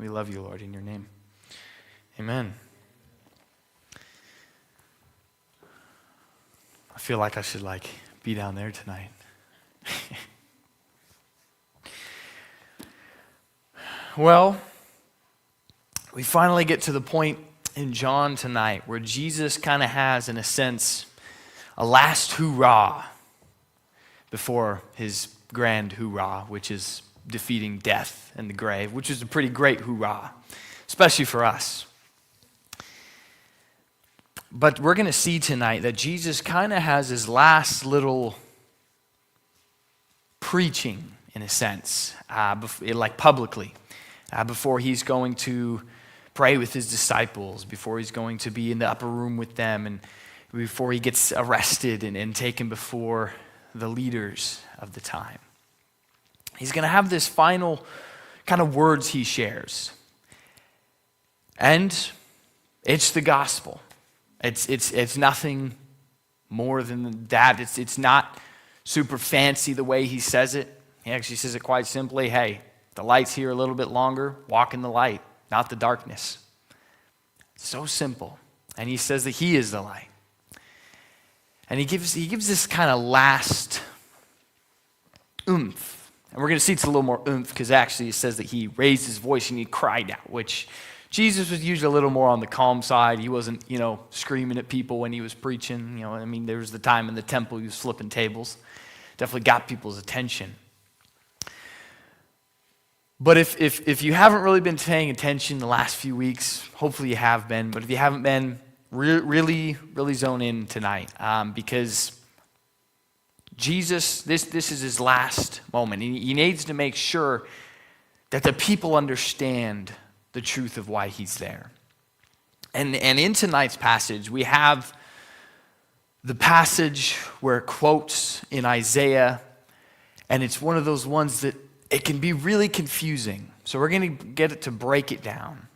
We love you, Lord, in your name. Amen. I feel like I should be down there tonight. Well, we finally get to the point in John tonight where Jesus kind of has, in a sense, a last hoorah before his grand hoorah, which is defeating death and the grave, which is a pretty great hoorah, especially for us. But we're going to see tonight that Jesus kind of has his last little preaching, in a sense, publicly, before he's going to pray with his disciples, before he's going to be in the upper room with them, and before he gets arrested and taken before the leaders of the time. He's going to have this final kind of words he shares. And it's the gospel. It's nothing more than that. It's not super fancy the way he says it. He actually says it quite simply. Hey, the light's here a little bit longer. Walk in the light, not the darkness. So simple. And he says that he is the light. And he gives this kind of last oomph. And we're going to see it's a little more oomph because actually it says that he raised his voice and he cried out, which Jesus was usually a little more on the calm side. He wasn't, screaming at people when he was preaching. There was the time in the temple he was flipping tables. Definitely got people's attention. But if you haven't really been paying attention the last few weeks, hopefully you have been. But if you haven't been, really zone in tonight because Jesus, this is his last moment. He needs to make sure that the people understand the truth of why he's there. And in tonight's passage, we have the passage where it quotes in Isaiah, and it's one of those ones that it can be really confusing. So we're going to get it to break it down.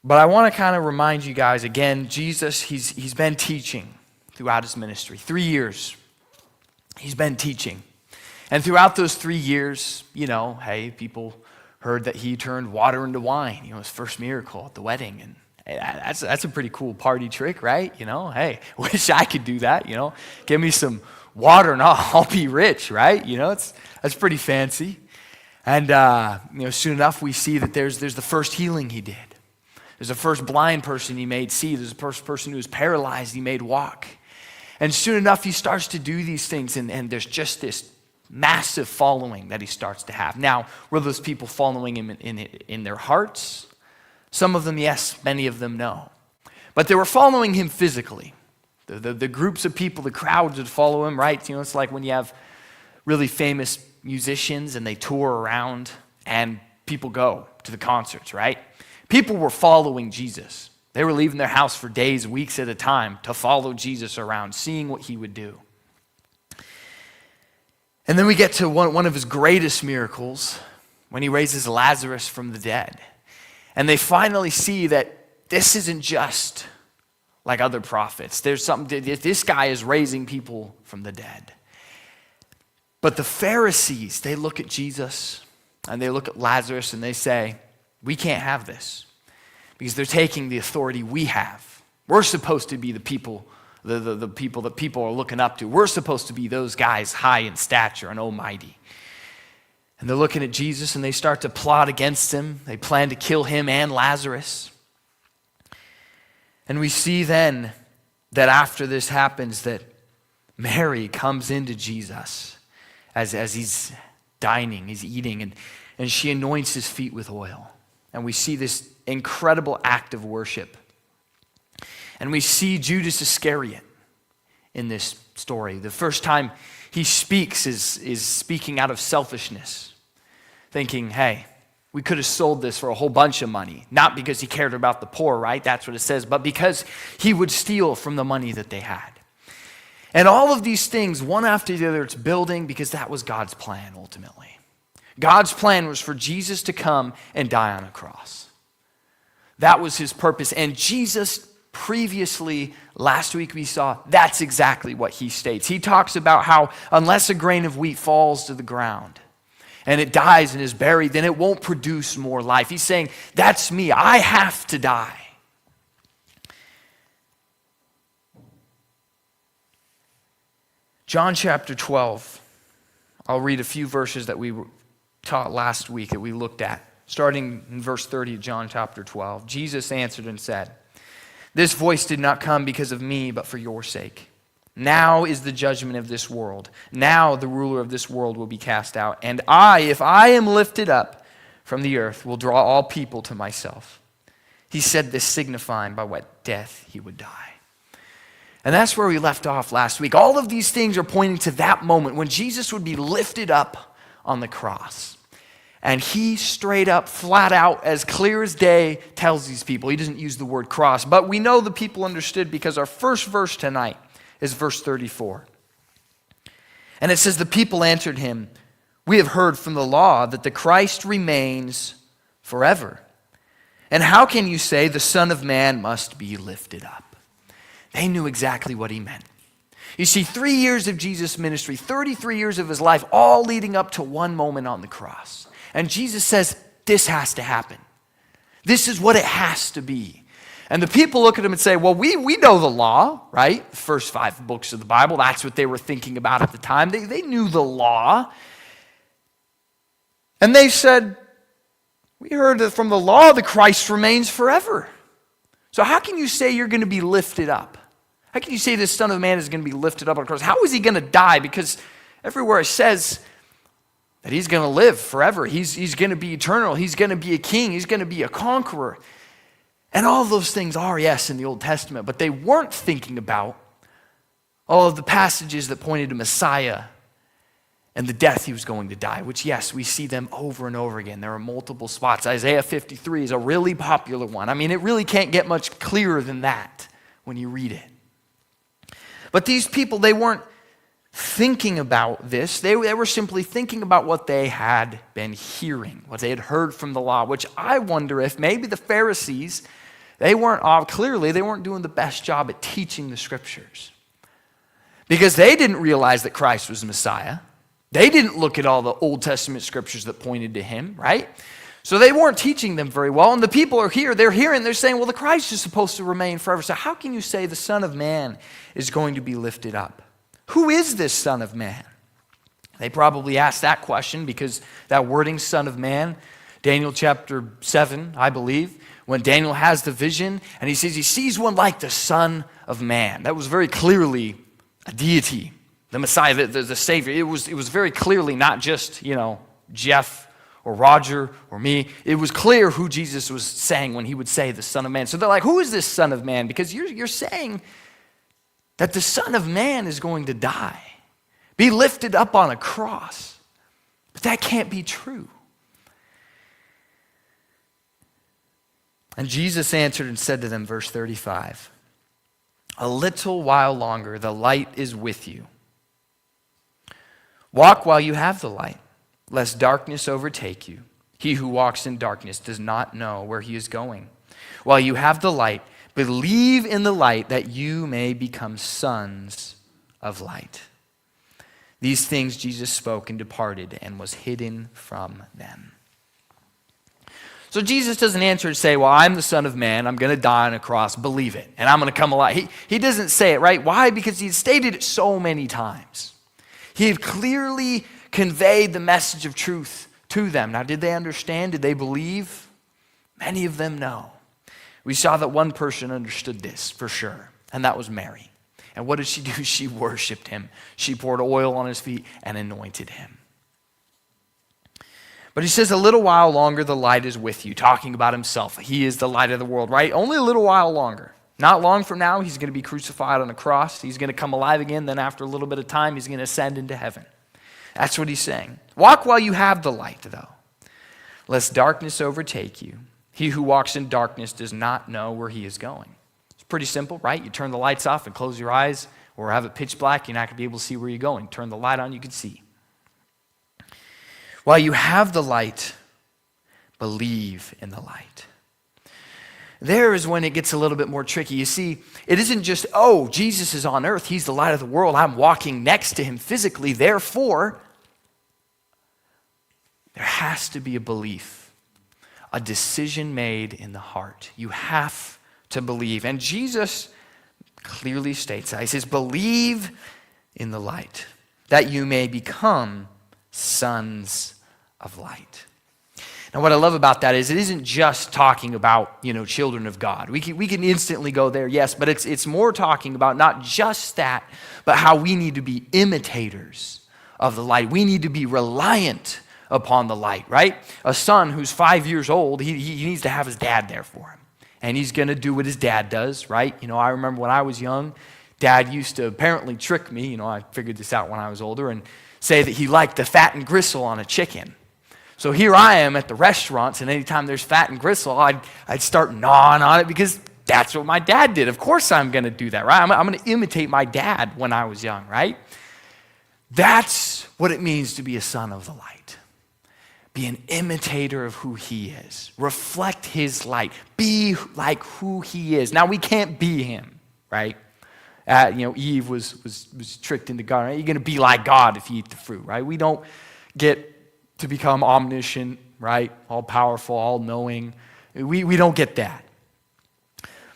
But I want to kind of remind you guys, again, Jesus, he's been teaching throughout his ministry. 3 years he's been teaching. And throughout those 3 years, people heard that he turned water into wine. His first miracle at the wedding. And that's a pretty cool party trick, right? Hey, wish I could do that, Give me some water and I'll be rich, right? That's pretty fancy. And, soon enough we see that there's the first healing he did. There's the first blind person he made see. There's the first person who was paralyzed he made walk. And soon enough he starts to do these things and there's just this massive following that he starts to have. Now, were those people following him in their hearts? Some of them, yes. Many of them, no. But they were following him physically. The groups of people, the crowds would follow him, right? It's like when you have really famous musicians and they tour around and people go to the concerts, right? People were following Jesus. They were leaving their house for days, weeks at a time to follow Jesus around, seeing what he would do. And then we get to one of his greatest miracles when he raises Lazarus from the dead. And they finally see that this isn't just like other prophets. There's something, this guy is raising people from the dead. But the Pharisees, they look at Jesus and they look at Lazarus and they say, we can't have this because they're taking the authority we have. We're supposed to be the people, the people that people are looking up to. We're supposed to be those guys high in stature and almighty. And they're looking at Jesus and they start to plot against him. They plan to kill him and Lazarus. And we see then that after this happens that Mary comes into Jesus as he's dining, he's eating, and she anoints his feet with oil. And we see this incredible act of worship. And we see Judas Iscariot in this story. The first time he speaks is speaking out of selfishness, thinking, hey, we could have sold this for a whole bunch of money. Not because he cared about the poor, right? That's what it says. But because he would steal from the money that they had. And all of these things, one after the other, it's building because that was God's plan ultimately. God's plan was for Jesus to come and die on a cross. That was his purpose. And Jesus previously, last week we saw, that's exactly what he states. He talks about how unless a grain of wheat falls to the ground and it dies and is buried, then it won't produce more life. He's saying, that's me. I have to die. John chapter 12. I'll read a few verses that we taught last week that we looked at. Starting in verse 30 of John chapter 12. Jesus answered and said, "This voice did not come because of me, but for your sake. Now is the judgment of this world. Now the ruler of this world will be cast out. And I, if I am lifted up from the earth, will draw all people to myself." He said this signifying by what death he would die. And that's where we left off last week. All of these things are pointing to that moment when Jesus would be lifted up on the cross. And he straight up, flat out, as clear as day, tells these people. He doesn't use the word cross. But we know the people understood because our first verse tonight is verse 34. And it says, "The people answered him, 'We have heard from the law that the Christ remains forever. And how can you say the Son of Man must be lifted up?'" They knew exactly what he meant. You see, 3 years of Jesus' ministry, 33 years of his life, all leading up to one moment on the cross. And Jesus says, this has to happen. This is what it has to be. And the people look at him and say, well, we know the law, right? The first 5 books of the Bible, that's what they were thinking about at the time. They knew the law. And they said, we heard that from the law the Christ remains forever. So how can you say you're going to be lifted up? How can you say this Son of Man is going to be lifted up on the cross? How is he going to die? Because everywhere it says that he's going to live forever. He's going to be eternal. He's going to be a king. He's going to be a conqueror. And all of those things are, yes, in the Old Testament. But they weren't thinking about all of the passages that pointed to Messiah and the death he was going to die, which, yes, we see them over and over again. There are multiple spots. Isaiah 53 is a really popular one. I mean, it really can't get much clearer than that when you read it. But these people, they weren't thinking about this. They were simply thinking about what they had been hearing, what they had heard from the law, which I wonder if maybe the Pharisees, they weren't doing the best job at teaching the scriptures. Because they didn't realize that Christ was Messiah. They didn't look at all the Old Testament scriptures that pointed to him, right? So they weren't teaching them very well. And the people are here, they're hearing, they're saying, well, the Christ is supposed to remain forever. So how can you say the Son of Man is going to be lifted up? Who is this Son of Man? They probably asked that question because that wording, Son of Man, Daniel chapter 7, I believe, when Daniel has the vision and he says he sees one like the Son of Man. That was very clearly a deity, the Messiah, the Savior. It was very clearly not just, Jeff or Roger or me. It was clear who Jesus was saying when he would say the Son of Man. So they're like, who is this Son of Man? Because you're saying that the Son of Man is going to die, be lifted up on a cross. But that can't be true. And Jesus answered and said to them, verse 35, "A little while longer, the light is with you. Walk while you have the light, lest darkness overtake you. He who walks in darkness does not know where he is going. While you have the light, believe in the light that you may become sons of light." These things Jesus spoke and departed and was hidden from them. So Jesus doesn't answer and say, well, I'm the Son of Man. I'm going to die on a cross. Believe it. And I'm going to come alive. He doesn't say it, right? Why? Because he stated it so many times. He had clearly conveyed the message of truth to them. Now, did they understand? Did they believe? Many of them, no. We saw that one person understood this for sure, and that was Mary. And what did she do? She worshiped him. She poured oil on his feet and anointed him. But he says, a little while longer the light is with you, talking about himself. He is the light of the world, right? Only a little while longer. Not long from now, he's going to be crucified on a cross. He's going to come alive again. Then after a little bit of time, he's going to ascend into heaven. That's what he's saying. Walk while you have the light, though, lest darkness overtake you. He who walks in darkness does not know where he is going. It's pretty simple, right? You turn the lights off and close your eyes, or have it pitch black, you're not going to be able to see where you're going. Turn the light on, you can see. While you have the light, believe in the light. There is when it gets a little bit more tricky. You see, it isn't just, oh, Jesus is on earth. He's the light of the world. I'm walking next to him physically. Therefore, There has to be a belief, a decision made in the heart. You have to believe. And Jesus clearly states that. He says, believe in the light, that you may become sons of light. Now, what I love about that is it isn't just talking about, children of God. We can instantly go there, yes, but it's more talking about not just that, but how we need to be imitators of the light. We need to be reliant upon the light, right? A son who's 5 years old, he needs to have his dad there for him. And he's going to do what his dad does, right? I remember when I was young, Dad used to apparently trick me. I figured this out when I was older, and say that he liked the fat and gristle on a chicken. So here I am at the restaurants, and anytime there's fat and gristle, I'd start gnawing on it because that's what my dad did. Of course I'm going to do that, right? I'm going to imitate my dad when I was young, right? That's what it means to be a son of the light. Be an imitator of who he is. Reflect his light. Be like who he is. Now, we can't be him, right? Eve was tricked into God. Right? You're going to be like God if you eat the fruit, right? We don't get to become omniscient, right? All powerful, all knowing. We don't get that.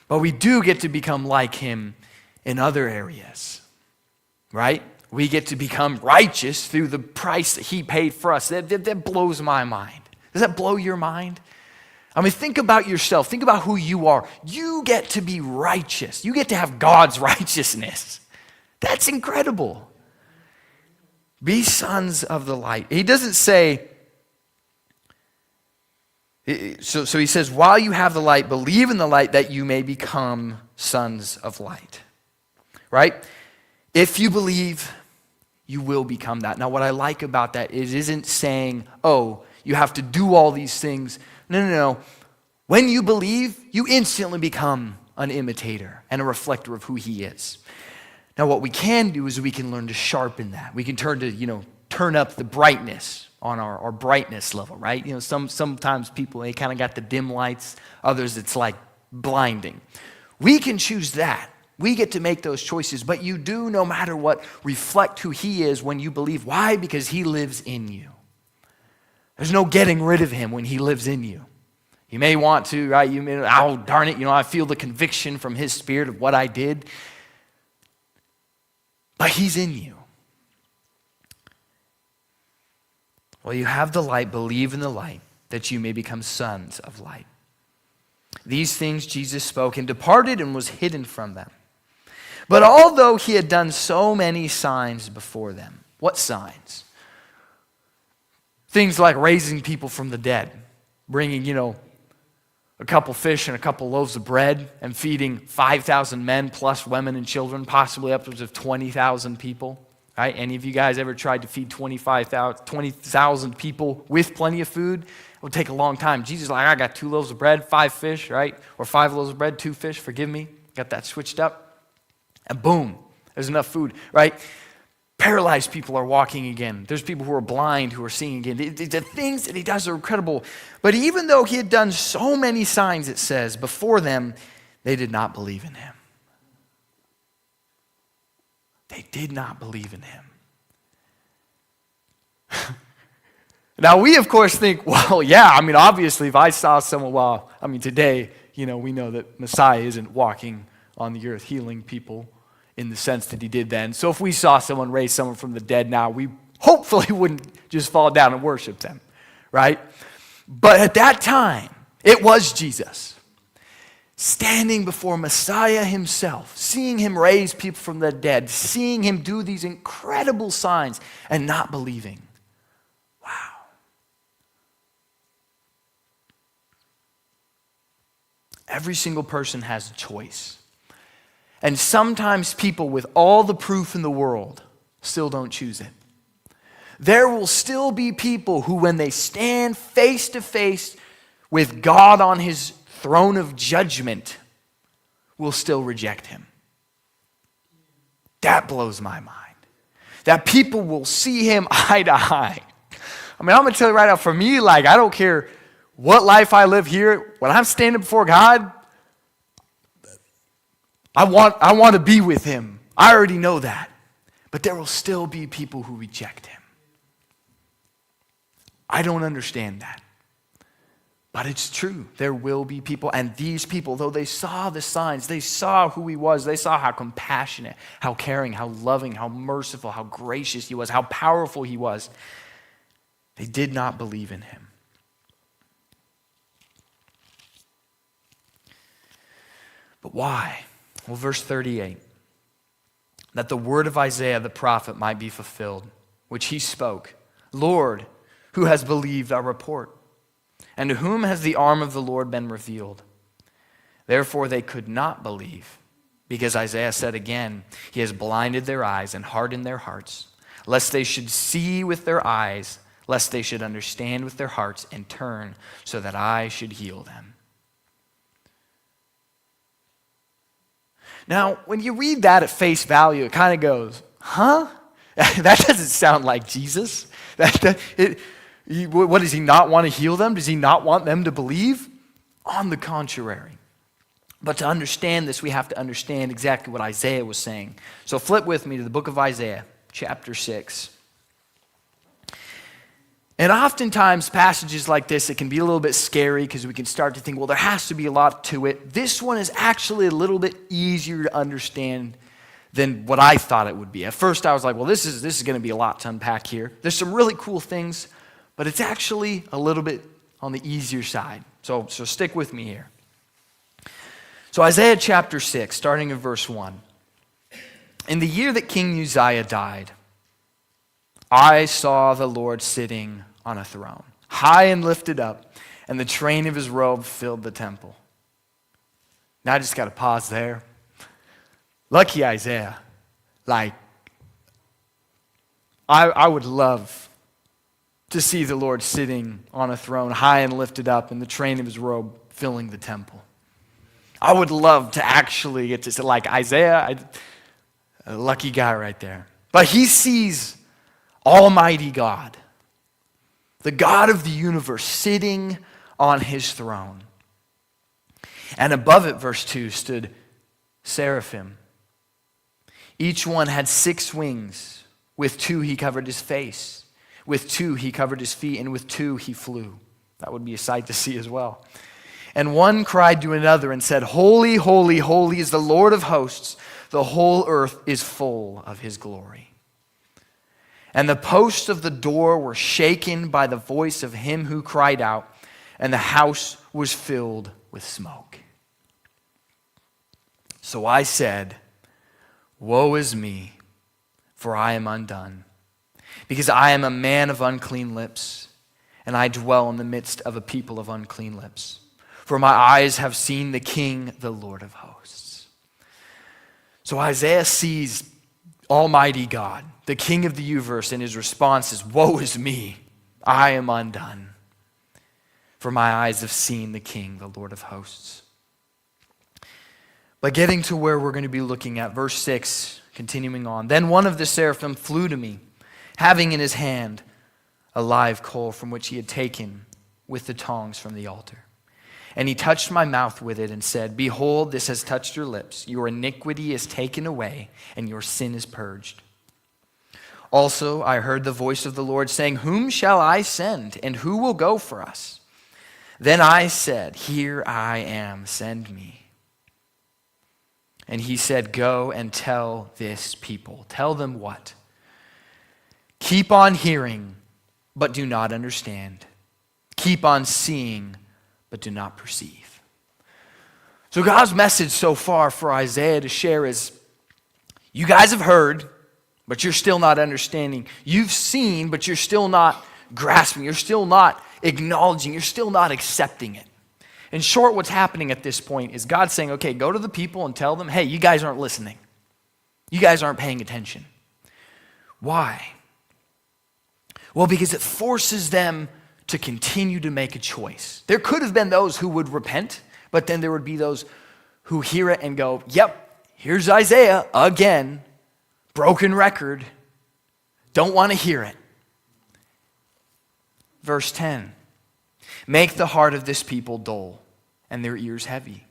But we do get to become like him in other areas, right? We get to become righteous through the price that he paid for us. That blows my mind. Does that blow your mind? I mean, think about yourself. Think about who you are. You get to be righteous. You get to have God's righteousness. That's incredible. Be sons of the light. He doesn't say, so he says, while you have the light, believe in the light that you may become sons of light. Right? If you believe, you will become that. Now, what I like about that is it isn't saying, oh, you have to do all these things. No. When you believe, you instantly become an imitator and a reflector of who he is. Now, what we can do is we can learn to sharpen that. We can turn up the brightness on our brightness level, right? Sometimes people, they kind of got the dim lights. Others, it's like blinding. We can choose that. We get to make those choices, but you do, no matter what, reflect who he is when you believe. Why? Because he lives in you. There's no getting rid of him when he lives in you. You may want to, right? You may, oh, darn it, I feel the conviction from his spirit of what I did. But he's in you. Well, you have the light, believe in the light, that you may become sons of light. These things Jesus spoke and departed and was hidden from them. But although he had done so many signs before them, what signs? Things like raising people from the dead, bringing, a couple fish and a couple loaves of bread and feeding 5,000 men plus women and children, possibly upwards of 20,000 people. Right? Any of you guys ever tried to feed 20,000 people with plenty of food? It would take a long time. Jesus is like, I got 2 loaves of bread, 5 fish, right? Or 5 loaves of bread, 2 fish, forgive me. Got that switched up. And boom, there's enough food, right? Paralyzed people are walking again. There's people who are blind who are seeing again. The things that he does are incredible. But even though he had done so many signs, it says, before them, they did not believe in him. They did not believe in him. Now, we, of course, think, well, yeah, obviously, if I saw someone, today, we know that Messiah isn't walking on the earth healing people in the sense that he did then. So if we saw someone raise someone from the dead now, we hopefully wouldn't just fall down and worship them, right? But at that time, it was Jesus standing before Messiah himself, seeing him raise people from the dead, seeing him do these incredible signs and not believing. Wow. Every single person has a choice. And sometimes people with all the proof in the world still don't choose it. There will still be people who, when they stand face to face with God on his throne of judgment, will still reject him. That blows my mind. That people will see him eye to eye. I'm going to tell you right now, for me, I don't care what life I live here, when I'm standing before God, I want to be with him. I already know that. But there will still be people who reject him. I don't understand that. But it's true. There will be people, and these people, though they saw the signs, they saw who he was, they saw how compassionate, how caring, how loving, how merciful, how gracious he was, how powerful he was, they did not believe in him. But why? Well, verse 38, that the word of Isaiah the prophet might be fulfilled, which he spoke. Lord, who has believed our report? And to whom has the arm of the Lord been revealed? Therefore they could not believe, because Isaiah said again, he has blinded their eyes and hardened their hearts, lest they should see with their eyes, lest they should understand with their hearts and turn, so that I should heal them. Now, when you read that at face value, it kind of goes, huh? That doesn't sound like Jesus. What, does he not want to heal them? Does he not want them to believe? On the contrary. But to understand this, we have to understand exactly what Isaiah was saying. So flip with me to the book of Isaiah, chapter 6. And oftentimes, passages like this, it can be a little bit scary because we can start to think, well, there has to be a lot to it. This one is actually a little bit easier to understand than what I thought it would be. At first, I was like, well, this is going to be a lot to unpack here. There's some really cool things, but it's actually a little bit on the easier side. So stick with me here. So Isaiah chapter 6, starting in verse 1. In the year that King Uzziah died, I saw the Lord sitting on a throne, high and lifted up, and the train of his robe filled the temple. Now I just got to pause there. Lucky Isaiah. Like, I would love to see the Lord sitting on a throne, high and lifted up, and the train of his robe filling the temple. I would love to actually get to say, like Isaiah, a lucky guy right there. But he sees Almighty God, the God of the universe, sitting on his throne. And above it, verse 2, stood seraphim. Each one had 6 wings. With 2 he covered his face. With 2 he covered his feet. And with 2 he flew. That would be a sight to see as well. And one cried to another and said, Holy, holy, holy is the Lord of hosts. The whole earth is full of his glory. And the posts of the door were shaken by the voice of him who cried out, and the house was filled with smoke. So I said, Woe is me, for I am undone, because I am a man of unclean lips, and I dwell in the midst of a people of unclean lips. For my eyes have seen the King, the Lord of hosts. So Isaiah sees Almighty God, the King of the universe, and his response is, Woe is me, I am undone. For my eyes have seen the King, the Lord of hosts. But getting to where we're going to be looking at, verse 6, continuing on. Then one of the seraphim flew to me, having in his hand a live coal from which he had taken with the tongs from the altar. And he touched my mouth with it and said, Behold, this has touched your lips. Your iniquity is taken away, and your sin is purged. Also, I heard the voice of the Lord saying, Whom shall I send, and who will go for us? Then I said, Here I am, send me. And he said, Go and tell this people. Tell them what? Keep on hearing, but do not understand. Keep on seeing, but do not perceive. So God's message so far for Isaiah to share is, you guys have heard, but you're still not understanding. You've seen, but you're still not grasping. You're still not acknowledging. You're still not accepting it. In short, what's happening at this point is God saying, okay, go to the people and tell them, hey, you guys aren't listening. You guys aren't paying attention. Why? Well, because it forces them to continue to make a choice. There could have been those who would repent, but then there would be those who hear it and go, yep, here's Isaiah again, broken record, don't want to hear it. Verse 10, make the heart of this people dull and their ears heavy,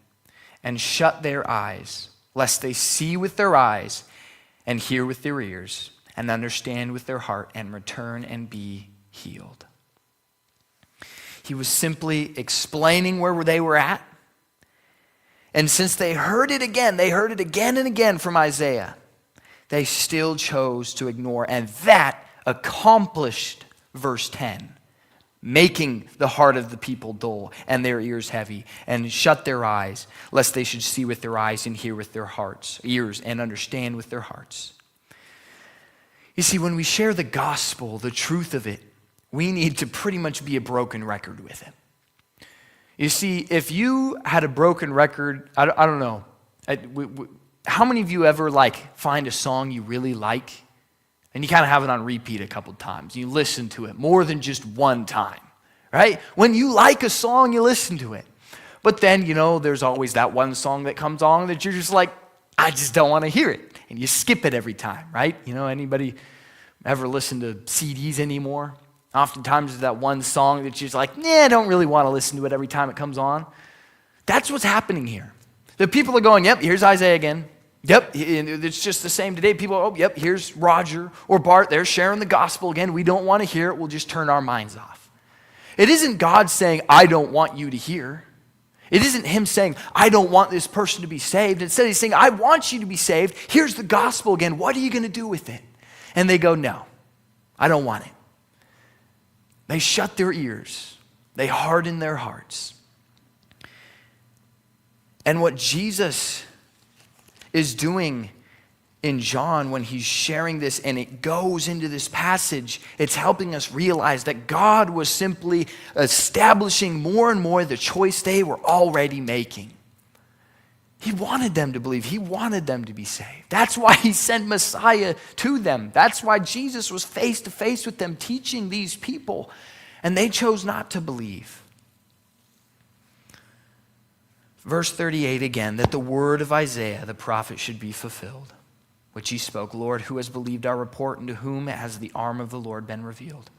and shut their eyes, lest they see with their eyes and hear with their ears and understand with their heart and return and be healed. He was simply explaining where they were at. And since they heard it again and again from Isaiah, they still chose to ignore. And that accomplished verse 10, making the heart of the people dull and their ears heavy, and shut their eyes, lest they should see with their eyes and hear with their ears, and understand with their hearts. You see, when we share the gospel, the truth of it, we need to pretty much be a broken record with it. You see, if you had a broken record, I don't know, how many of you ever find a song you really like and you kind of have it on repeat a couple times? You listen to it more than just one time, right? When you like a song, you listen to it. But then, there's always that one song that comes on that you're just like, I just don't want to hear it. And you skip it every time, right? Anybody ever listen to CDs anymore? Oftentimes, there's that one song that you're just like, I don't really want to listen to it every time it comes on. That's what's happening here. The people are going, yep, here's Isaiah again. Yep, it's just the same today. People, yep, here's Roger or Bart. They're sharing the gospel again. We don't want to hear it. We'll just turn our minds off. It isn't God saying, I don't want you to hear. It isn't him saying, I don't want this person to be saved. Instead, he's saying, I want you to be saved. Here's the gospel again. What are you going to do with it? And they go, no, I don't want it. They shut their ears. They harden their hearts. And what Jesus is doing in John when he's sharing this, and it goes into this passage, it's helping us realize that God was simply establishing more and more the choice they were already making. He wanted them to believe. He wanted them to be saved. That's why he sent Messiah to them. That's why Jesus was face to face with them, teaching these people, and they chose not to believe. Verse 38 again, that the word of Isaiah the prophet should be fulfilled, which he spoke, Lord, who has believed our report, and to whom has the arm of the Lord been revealed?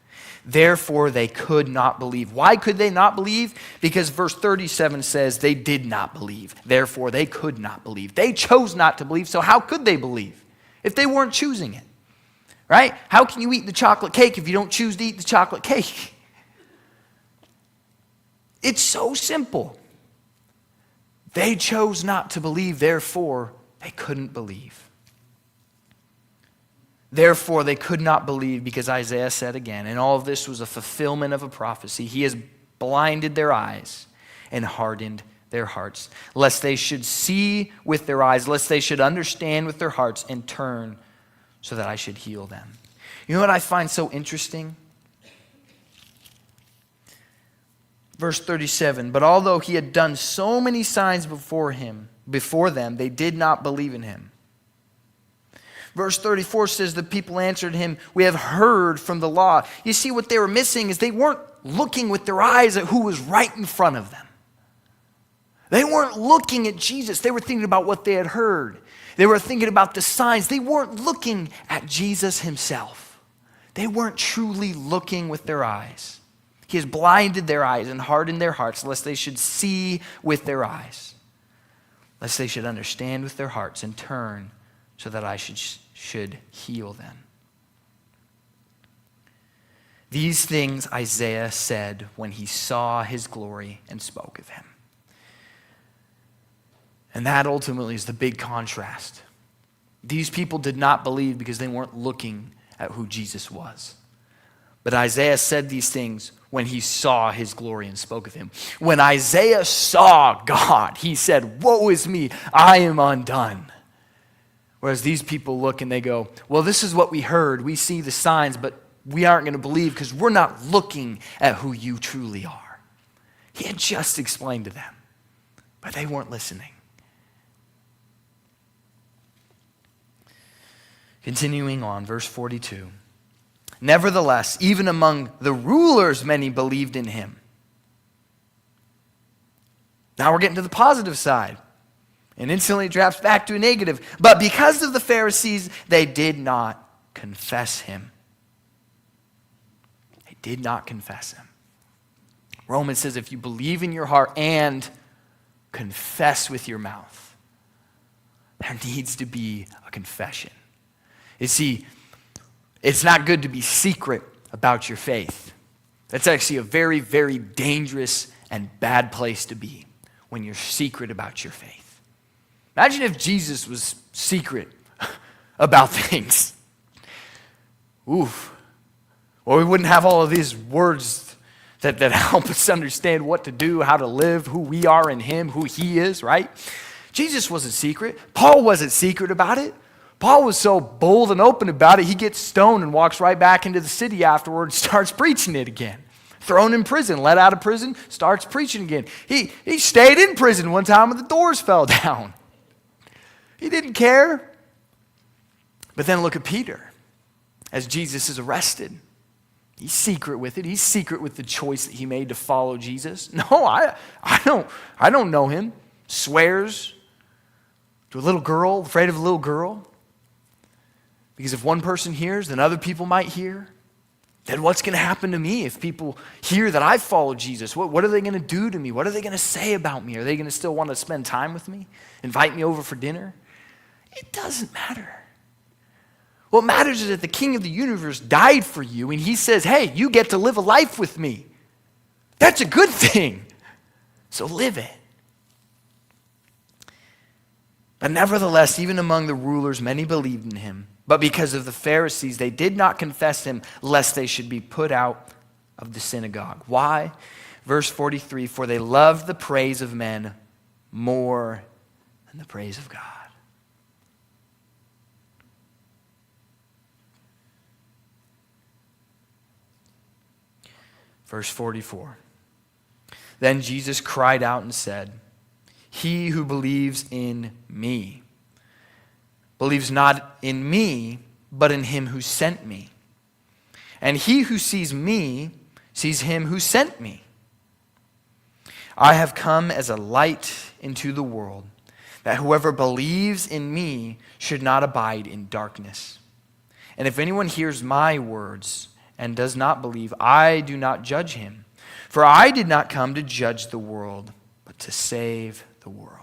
Therefore they could not believe. Why could they not believe? Because verse 37 says they did not believe. Therefore they could not believe. They chose not to believe, so how could they believe if they weren't choosing it? Right? How can you eat the chocolate cake if you don't choose to eat the chocolate cake? It's so simple. They chose not to believe, therefore they couldn't believe. Therefore, they could not believe because Isaiah said again, and all of this was a fulfillment of a prophecy. He has blinded their eyes and hardened their hearts, lest they should see with their eyes, lest they should understand with their hearts and turn so that I should heal them. You know what I find so interesting? Verse 37, but although he had done so many signs before them, they did not believe in him. Verse 34 says, the people answered him, we have heard from the law. You see, what they were missing is they weren't looking with their eyes at who was right in front of them. They weren't looking at Jesus. They were thinking about what they had heard. They were thinking about the signs. They weren't looking at Jesus himself. They weren't truly looking with their eyes. He has blinded their eyes and hardened their hearts, lest they should see with their eyes, lest they should understand with their hearts and turn so that I should heal them. These things Isaiah said when he saw his glory and spoke of him. And that ultimately is the big contrast. These people did not believe because they weren't looking at who Jesus was. But Isaiah said these things when he saw his glory and spoke of him. When Isaiah saw God, he said, woe is me, I am undone. Whereas these people look and they go, well, this is what we heard. We see the signs, but we aren't going to believe because we're not looking at who you truly are. He had just explained to them, but they weren't listening. Continuing on, verse 42. Nevertheless, even among the rulers, many believed in him. Now we're getting to the positive side. And instantly it drops back to a negative. But because of the Pharisees, they did not confess him. They did not confess him. Romans says if you believe in your heart and confess with your mouth, there needs to be a confession. You see, it's not good to be secret about your faith. That's actually a very, very dangerous and bad place to be when you're secret about your faith. Imagine if Jesus was secret about things. Oof. Well, we wouldn't have all of these words that help us understand what to do, how to live, who we are in him, who he is, right? Jesus wasn't secret. Paul wasn't secret about it. Paul was so bold and open about it, he gets stoned and walks right back into the city afterwards, starts preaching it again. Thrown in prison, let out of prison, starts preaching again. He stayed in prison one time when the doors fell down. He didn't care. But then look at Peter as Jesus is arrested. He's secret with it. He's secret with the choice that he made to follow Jesus. No, I don't know him. Swears to a little girl, afraid of a little girl. Because if one person hears, then other people might hear. Then what's going to happen to me if people hear that I follow Jesus? What are they going to do to me? What are they going to say about me? Are they going to still want to spend time with me? Invite me over for dinner? It doesn't matter. What matters is that the King of the universe died for you, and he says, hey, you get to live a life with me. That's a good thing. So live it. But nevertheless, even among the rulers, many believed in him. But because of the Pharisees, they did not confess him, lest they should be put out of the synagogue. Why? Verse 43, for they loved the praise of men more than the praise of God. Verse 44, then Jesus cried out and said, he who believes in me believes not in me, but in him who sent me. And he who sees me sees him who sent me. I have come as a light into the world, that whoever believes in me should not abide in darkness. And if anyone hears my words and does not believe, I do not judge him. For I did not come to judge the world, but to save the world.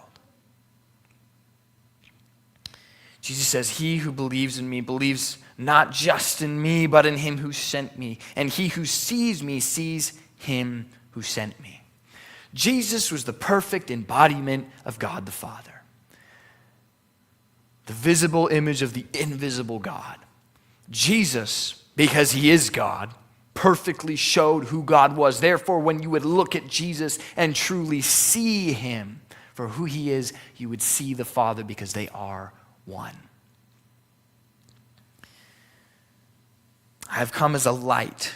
Jesus says, he who believes in me believes not just in me, but in him who sent me. And he who sees me sees him who sent me. Jesus was the perfect embodiment of God the Father. The visible image of the invisible God. Jesus, because he is God, perfectly showed who God was. Therefore, when you would look at Jesus and truly see him for who he is, you would see the Father because they are one. I have come as a light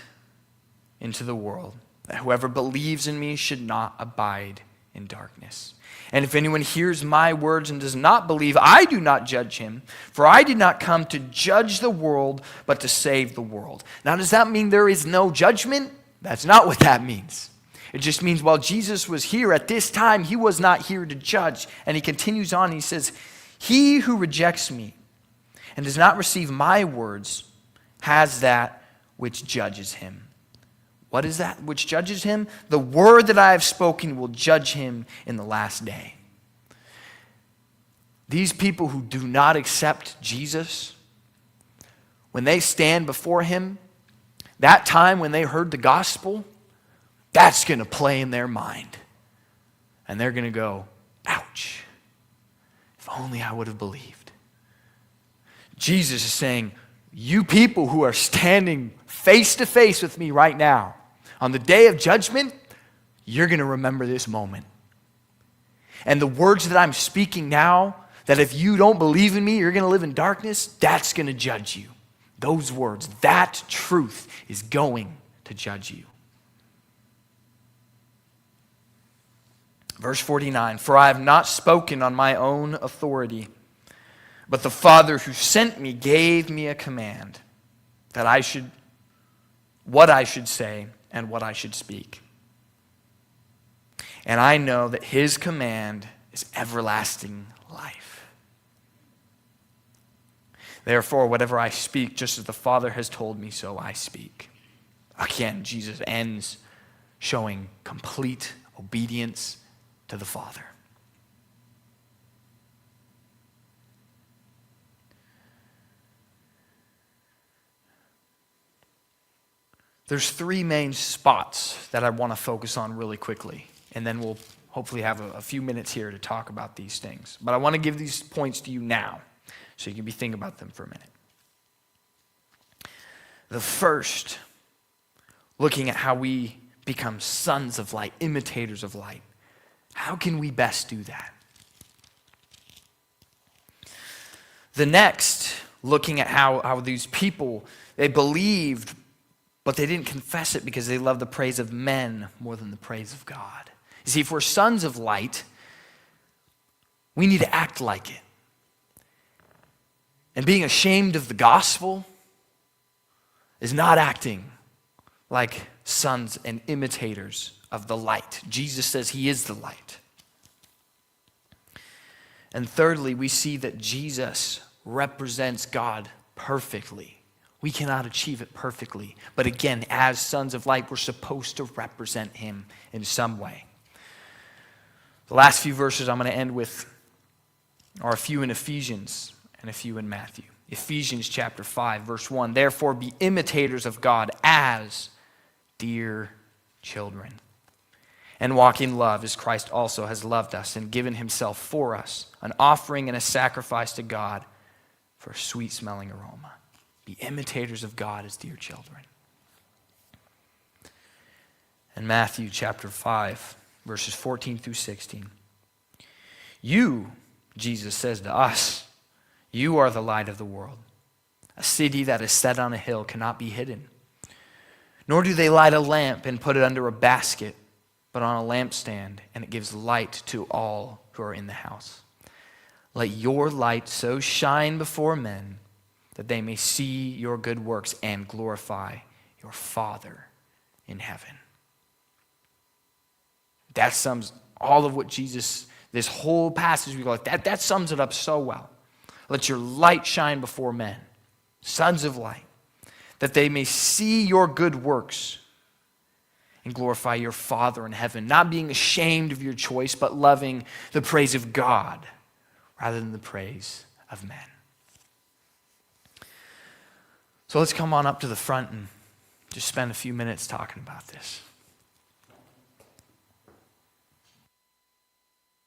into the world, that whoever believes in me should not abide in darkness. And if anyone hears my words and does not believe, I do not judge him, for I did not come to judge the world, but to save the world. Now, does that mean there is no judgment? That's not what that means. It just means while Jesus was here at this time, he was not here to judge. And he continues on, he says, he who rejects me and does not receive my words has that which judges him. What is that which judges him? The word that I have spoken will judge him in the last day. These people who do not accept Jesus, when they stand before him, that time when they heard the gospel, that's going to play in their mind. And they're going to go, ouch, if only I would have believed. Jesus is saying, you people who are standing face to face with me right now, on the day of judgment, you're going to remember this moment. And the words that I'm speaking now, that if you don't believe in me, you're going to live in darkness, that's going to judge you. Those words, that truth is going to judge you. Verse 49, for I have not spoken on my own authority, but the Father who sent me gave me a command that what I should say and what I should speak. And I know that his command is everlasting life. Therefore, whatever I speak, just as the Father has told me, so I speak. Again, Jesus ends showing complete obedience to the Father. There's three main spots that I want to focus on really quickly, and then we'll hopefully have a few minutes here to talk about these things. But I want to give these points to you now, so you can be thinking about them for a minute. The first, looking at how we become sons of light, imitators of light. How can we best do that? The next, looking at how these people, they believed, but they didn't confess it because they loved the praise of men more than the praise of God. You see, if we're sons of light, we need to act like it. And being ashamed of the gospel is not acting like sons and imitators of the light. Jesus says he is the light. And thirdly, we see that Jesus represents God perfectly. We cannot achieve it perfectly. But again, as sons of light, we're supposed to represent him in some way. The last few verses I'm going to end with are a few in Ephesians and a few in Matthew. Ephesians chapter 5, verse 1. Therefore be imitators of God as dear children, and walk in love as Christ also has loved us and given himself for us, an offering and a sacrifice to God for a sweet-smelling aroma. Be imitators of God as dear children. In Matthew chapter 5, verses 14 through 16. You, Jesus says to us, you are the light of the world. A city that is set on a hill cannot be hidden. Nor do they light a lamp and put it under a basket, but on a lampstand, and it gives light to all who are in the house. Let your light so shine before men that they may see your good works and glorify your Father in heaven. That sums all of what Jesus, this whole passage, we go like that sums it up so well. Let your light shine before men, sons of light, that they may see your good works and glorify your Father in heaven, not being ashamed of your choice, but loving the praise of God rather than the praise of men. So let's come on up to the front and just spend a few minutes talking about this.